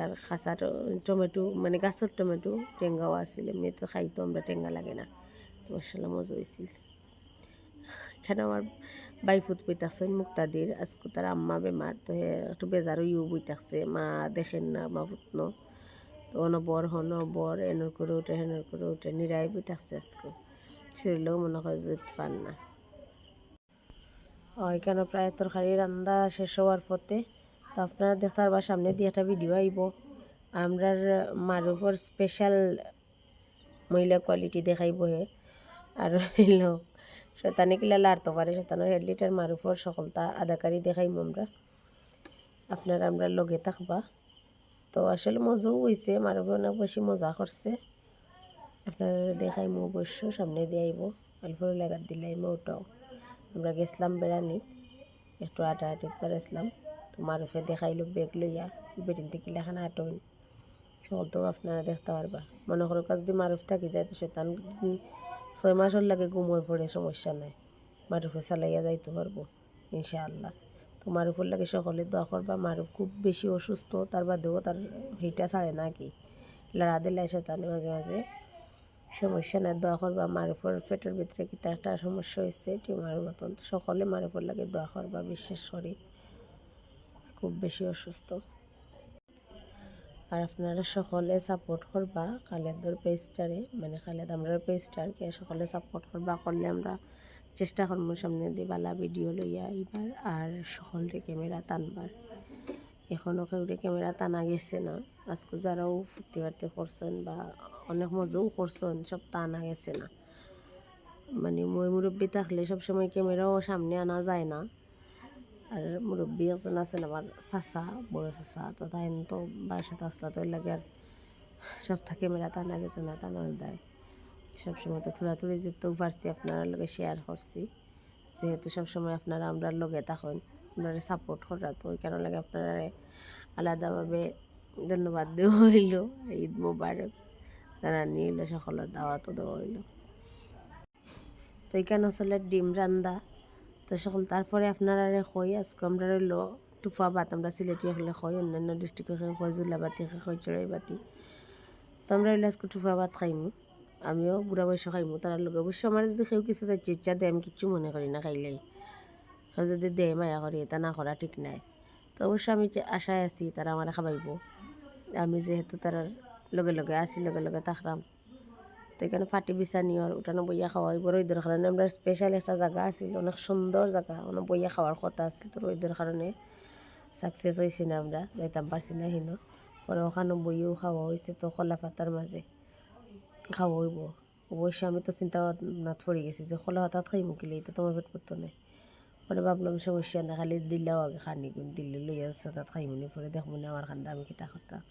আর খাসার tomato মানে গাছের tomato টেঙ্গাও আছিল, এমনি তো খাইতো আমরা, টেঙ্গা লাগে না। মশলা মজা হয়েছিল। এখানে আমার বাইফুত বইতাছেন মুক্তাদির, আজকে তার আম্মা বেমার, তো একটু বেজারও ইউ বইতাছে, মা দেখেন না মা ফুটনো, তো অনবর হনবর এনর করে উঠে হেনর করে উঠে নিরাই বইতাছে আজকে, শরীরেও মনে হয় যে পান না। এখানে প্রায় তরকারি রান্না শেষ হওয়ার পথে, তো আপনারা দেখতে পারবার সামনে দিয়ে একটা ভিডিও আইব আমরার মারুফর স্পেশাল মহিলা কোয়ালিটি দেখাইব হে। আর হইল শতানি কিলা লাড়তে পারে, শতানের 1.5 লিটার মারুফর সকলটা আদাকারি দেখাইম আমরা, আপনারা আমরা লগে থাকবা। তো আসলে মজাও হয়েছে, মারুফ অনেক বেশি মজা করছে, আপনারা দেখাইম অবশ্য, সামনে দিয়ে আইব আলফর লাগাত দিলাইম। ওটাও আমরা গেছিলাম বেড়ানি, একটু আটাআটি করেছিলাম, তো মারুফে দেখাইল বেগ লইয়া বেটিন থেকে লেখানা আটইন, সকলটাও আপনারা দেখতে পারবা। মনে করো কাজ যদি মারুফ থাকি যায় তো শতান 6 মাসের লাগে ঘুমোয় পড়ে, সমস্যা নাই, মারুফে চালাইয়া যাইতে পারবো ইনশাআল্লাহ। তো মারুফের লাগে সকলে দোয়া করবা। মারুফ খুব বেশি অসুস্থ, তার বাদেও তার হিটা ছাড়ে না কি, লড়া দিলে শতানে মাঝে মাঝে, সমস্যা নাই, দোয়া করবা। মারুফের পেটের ভিতরে কিতা একটা সমস্যা হয়েছে টিউমারের মতন, সকলে মারুফের লাগে দোয়া করবা, বিশেষ করে খুব বেশি অসুস্থ। আর আপনারা সকলে সাপোর্ট করবা খালেদর পেজটারে, মানে খালেদ আমরা পেজটারকে সকলে সাপোর্ট করবা, করলে আমরা চেষ্টা করবো সামনে দিয়ে বালা ভিডিও লইয়া এবার, আর সকলরে ক্যামেরা টানবার। এখনও কেউরে ক্যামেরা টানা গেছে না, আজকে যারাও ফুর্তি ফার্তি করছেন বা অনেক মজাও করছেন, সব টানা গেছে না। মানে মই মুরব্বী থাকলে সবসময় ক্যামেরাও সামনে আনা যায় না, আর মুরব্বী একজন আছেন আমার চাচা, বড় চাচা, তো তাই তো বাসাতে আসলা তো লাগে আর সবটা ক্যামেরা টানা গেছে না, টানার দেয় সবসময় তো থোড়াথুড়ি যেতেও পারছি, আপনারা লগে শেয়ার করছি, যেহেতু সবসময় আপনারা আমরা লগে তখন আপনারা সাপোর্ট করা, তো ওই কারণে লাগে আপনারা আলাদাভাবে ধন্যবাদ দেওয়া হইল। ঈদ মোবারক জানানি হইল, সকলের দাওয়াতও দেওয়া হইল। তো এখানে আসলে ডিম রান্দা, তো সকল তারপরে আপনারা কই আজকে আমরা রইল টুফা ভাত, আমরা সিলেটি হলে কই, অন্যান্য ডিস্ট্রিক্টে কই জুলাবাতি, কই চড়াইবাতি, তো আমরা রইল আজকে টুফা ভাত খাইমু, আমিও বুড়া বয়স খাইমু তার লোক। অবশ্য আমার যদি কেউ কিছু চাইছে ইচ্ছা দেয়, আমি কিচ্ছু মনে করি না খাইলেই, কেউ যদি দেয় মায়া করি, এটা না করা ঠিক নাই। তো অবশ্য আমি আশায় আছি তারা আমার খাবাইব, আমি যেহেতু তার লগে লগে আছি, লগে লগে থাকলাম। তো এখানে ফাটি বিছানি আর উঠানো বইয়া খাওয়াই বড় রোদের কারণে আমরা স্পেশাল একটা জায়গা আছিল, অনেক সুন্দর জায়গা, অনেক বইয়া খাওয়ার কথা আছিল, তো রোদের কারণে সাকসেস হয়েছি না, আমরা যাইতাম পারছি না হিনো, পরে ওখানে বইয়েও খাওয়া হয়েছে, তো কলা পাতার মাঝে খাওয়া হইব। অবশ্য আমি তো চিন্তা না পড়ে গেছি যে কলা পাতা খাই মুখিলে, এটা তোমার পেট পড়তো না, পরে ভাবলাম সমস্যা না, খালি দিলেও আগে খানি গুণ দিল্লি লইয়া আসছে, তাত খাইমুনি, পরে দেখবনি আমার খান্দা আমি কিতা করতাম।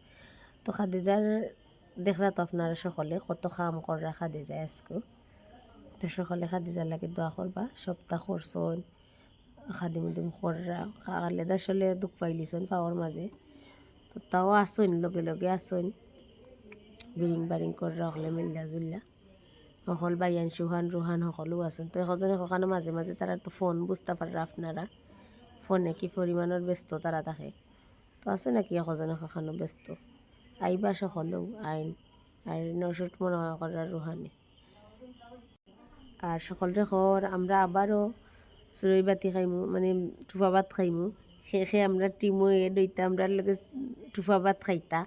তো খাদিজার দেখরা তো আপনারা সকলে কত কাম করা খাদিজায় আজকে, তো সকলে খাদিজার লাগে দোয়া করবা, সপ্তাহ করছন খাদিমুদিম কররা, খালেদা আসলে দুঃখ পাইলিছন পাওয়ার মাঝে, তো তাও আসইন লগে লগে আসইন, বিরিং বারিং করে রাখলে মিল্লা জুল্লা, সকল বাইয়ান সুহান রুহান সকলেও আছেন। তো এখজনে কখনো মাঝে মাঝে তারা তো ফোন বুঝতে পারে আপনারা, ফোনে কি পরিমাণের ব্যস্ত তারা থাকে, তো আছে নাকি এখজনে কখনো ব্যস্ত, আইবা সকলেও আইন, আর নশট মনে হয় করার রুহানি। আর সকলরে খর আমরা আবারও চুরই বাতি খাইমু, মানে টুফা ভাত খাইমু, সে আমরা টিমও এ দইতা আমরা লগে টুফা ভাত খাইতা,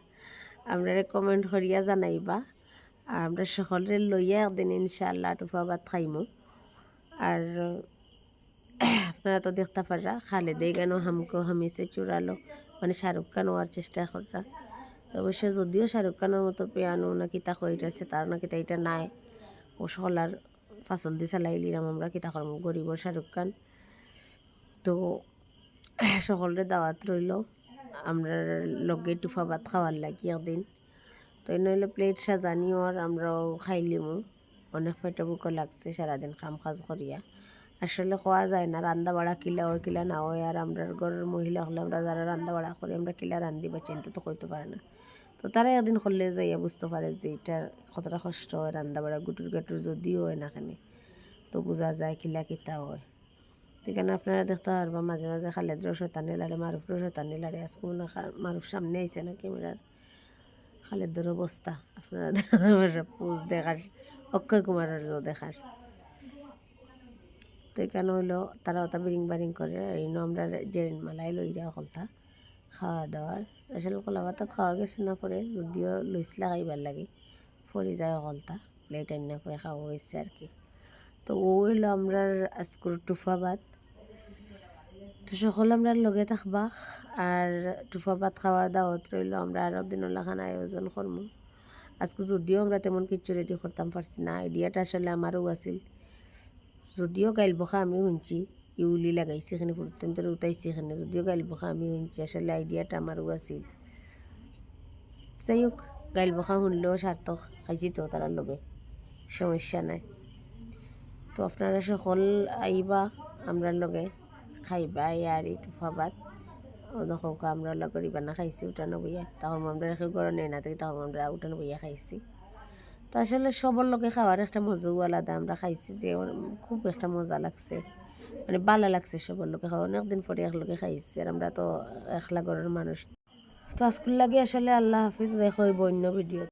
আমরা কমেন্ট করিয়া জানাইবা, আর আমরা সকলরে লইয়া একদিন ইনশাআল্লাহ টুফা ভাত খাইমু। আর আপনারা তো দেখতে পাররা খালেদে গানও হামকো হামিসে চুরালো, মানে শাহরুখ খান হওয়ার চেষ্টা করা, অবশ্য যদিও শাহরুখ খানের মতো পেয়ানো না কিতা কইরাছে, তার না কিতা এটা নাই, ও সকলার ফাসল দিয়ে চালাইলিরাম আমরা কিতা করবো, গরিবর শাহরুখ খান। তো সকলের দাওয়াত রইল আমরা লগে টুফা ভাত খাওয়ার লাগি একদিন, তো এই নইলে প্লেট সাজানি আর আমরাও খাইলিমু, অনেক পেটে বুকও লাগছে সারাদিন কাম কাজ করিয়া, আসলে খাওয়া যায় না, রান্না বাড়া কিলা হয় কিলা না হয়, আর আমরা ঘরের মহিলা হলে আমরা যারা রান্না বাড়া করি আমরা কিলা রান্ধি বা চিন্তা তো করতে পারে না, তো তারা একদিন করলে যাইয়া বুঝতে পারে যে এটা কতটা কষ্ট হয় রান্না বাড়া, গুটুর গাটুর যদিও হয় না খানে, তো বোঝা যায় কিলা কিতা হয়। সেখানে আপনারা দেখতে পারবা মাঝে মাঝে খালেদরও শয়তানি লাড়ে, মারুফরও শয়তানি লাড়ে, আজকে মনে মারুফ সামনে আইছে না ক্যামেরার, খালেদর অবস্থা আপনারা পোজ দেখার, অক্ষয় কুমারের দেখার। তো এখানে হইলো তারা ওটা বিরিং বারিং করে এই আমরা যে মালাই লইরা কলতা খাওয়া দাওয়ার। আসলে কলা ভাত খাওয়া গেছে না পরে, যদিও লইসলা খাইবার লাগে পরে যায় কলতা প্লেট আইনা পরে খাওয়া হয়েছে আর কি। তো ও হইলো আমরা আজকুর টুফাবাদ। তো সকল আমরা লগে থাকবা আর টুফাবাদ খাওয়ার দাওয়াত রইল। আমরা আরও দিনলাখান আয়োজন করবো। আজকে যদিও আমরা তেমন কিছু রেডি করতাম পারছি না, আইডিয়াটা আসলে আমারও আছিল। যদিও গাইল বখা আমি শুনছি ইউলি লাগাইছি এখানে পুরুত্তর উঠাইছি এখানে, যদিও গাইল বখা আমি শুনছি আসলে আইডিয়াটা আমারও আছিল। যাই হোক গাইল বখা শুনলেও সার্থক, খাইছি তো তারার লগে, সমস্যা নাই। তো আপনারা সকল আইবা আমরার লগে খাইবা আর একটু খাবার দেখো আমরা লগে রিবানা খাইছি উঠানো বইয়া, তখন আমরা রেখে গড়ে নেই না থাকি, তখন আমরা উঠানো বইয়া খাইছি। তো আসলে সবার লগে খাওয়ার একটা মজাও আলাদা। আমরা খাইছি যে খুব একটা মজা লাগছে, মানে ভালো লাগছে সবার লগে খাওয়া। অনেকদিন পরে একলগে খাইছি আর আমরা তো একলা ঘরের মানুষ। তো আজকের লাগে আসলে আল্লাহ হাফিজ, দেখো অন্য ভিডিও।